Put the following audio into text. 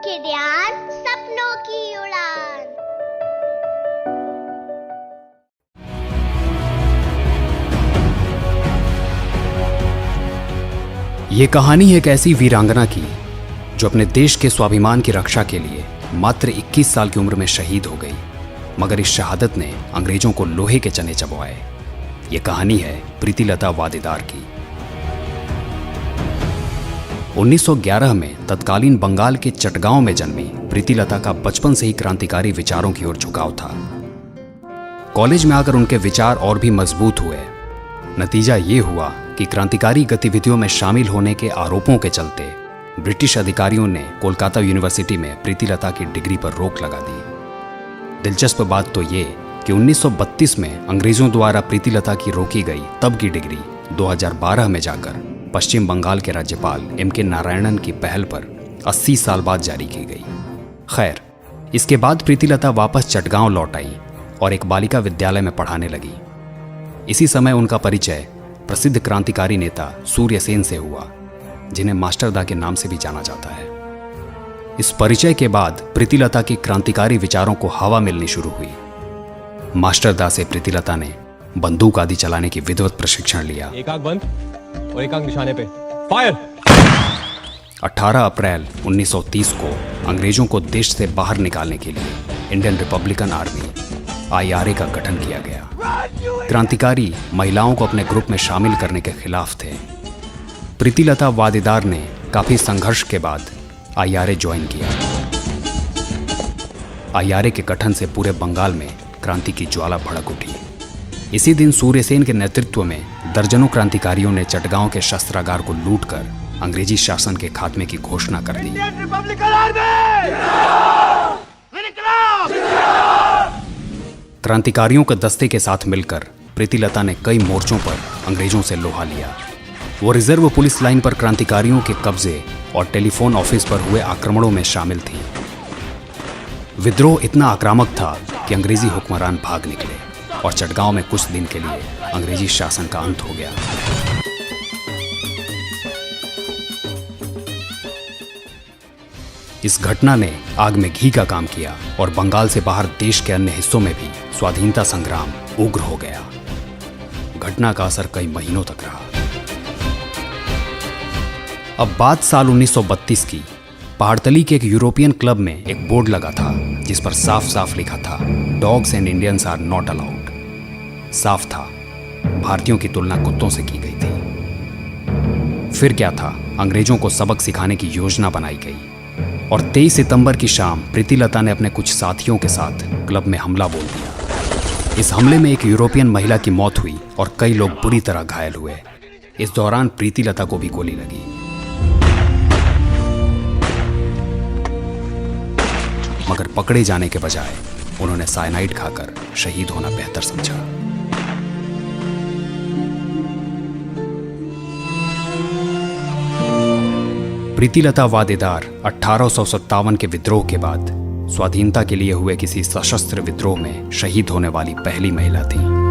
की ध्यान, सपनों की उड़ान। ये कहानी एक ऐसी वीरांगना की जो अपने देश के स्वाभिमान की रक्षा के लिए मात्र 21 साल की उम्र में शहीद हो गई, मगर इस शहादत ने अंग्रेजों को लोहे के चने चबवाए। ये कहानी है प्रीतिलता वादेदार की। 1911 में तत्कालीन बंगाल के चटगांव में जन्मी प्रीतिलता का बचपन से ही क्रांतिकारी विचारों की ओर झुकाव था। कॉलेज में आकर उनके विचार और भी मजबूत हुए। नतीजा ये हुआ कि क्रांतिकारी गतिविधियों में शामिल होने के आरोपों के चलते ब्रिटिश अधिकारियों ने कोलकाता यूनिवर्सिटी में प्रीतिलता की डिग्री पर रोक लगा दी। दिलचस्प बात तो ये कि 1932 में अंग्रेजों द्वारा प्रीतिलता की रोकी गई तब की डिग्री 2012 में जाकर पश्चिम बंगाल के राज्यपाल M.K. नारायणन की पहल पर 80 साल बाद जारी की गई। खैर, इसके बाद प्रीतिलता वापस चटगांव लौट आई और एक बालिका विद्यालय में पढ़ाने लगी। इसी समय उनका परिचय प्रसिद्ध क्रांतिकारी नेता सूर्यसेन से हुआ, जिन्हें मास्टरदा के नाम से भी जाना जाता है। इस परिचय के बाद प्रीतिलता की क्रांतिकारी विचारों को हवा मिलनी शुरू हुई। मास्टरदा से प्रीतिलता ने बंदूक आदि चलाने की विधिवत प्रशिक्षण लिया। एक आंख बंद और एक आंख निशाने पे, फायर। 18 अप्रैल 1930 को अंग्रेजों को देश से बाहर निकालने के लिए इंडियन रिपब्लिकन आर्मी IRA का गठन किया गया। क्रांतिकारी महिलाओं को अपने ग्रुप में शामिल करने के खिलाफ थे। प्रीतिलता वादेदार ने काफी संघर्ष के बाद IRA ज्वाइन किया। IRA के गठन से पूरे बंगाल में क्रांति की ज्वाला भड़क उठी। इसी दिन सूर्यसेन के नेतृत्व में दर्जनों क्रांतिकारियों ने चटगांव के शस्त्रागार को लूटकर अंग्रेजी शासन के खात्मे की घोषणा कर दी। क्रांतिकारियों के दस्ते के साथ मिलकर प्रीतिलता ने कई मोर्चों पर अंग्रेजों से लोहा लिया। वो रिजर्व पुलिस लाइन पर क्रांतिकारियों के कब्जे और टेलीफोन ऑफिस पर हुए आक्रमणों में शामिल थी। विद्रोह इतना आक्रामक था कि अंग्रेजी हुक्मरान भाग निकले और चटगांव में कुछ दिन के लिए अंग्रेजी शासन का अंत हो गया। इस घटना ने आग में घी का काम किया और बंगाल से बाहर देश के अन्य हिस्सों में भी स्वाधीनता संग्राम उग्र हो गया। घटना का असर कई महीनों तक रहा। अब बात साल 1932 की। पहाड़तली के एक यूरोपियन क्लब में एक बोर्ड लगा था जिस पर साफ साफ लिखा था, dogs and Indians are not allowed. साफ था, भारतीयों की तुलना कुत्तों से की गई थी। फिर क्या था, अंग्रेजों को सबक सिखाने की योजना बनाई गई और 23 सितंबर की शाम प्रीतिलता ने अपने कुछ साथियों के साथ क्लब में हमला बोल दिया। इस हमले में एक यूरोपियन महिला की मौत हुई और कई लोग बुरी तरह घायल हुए। इस दौरान प्रीतिलता को भी गोली लगी। मगर पकड़े जाने के बजाय उन्होंने साइनाइड खाकर शहीद होना बेहतर समझा। प्रीतिलता वादेदार 1857 के विद्रोह के बाद स्वाधीनता के लिए हुए किसी सशस्त्र विद्रोह में शहीद होने वाली पहली महिला थी।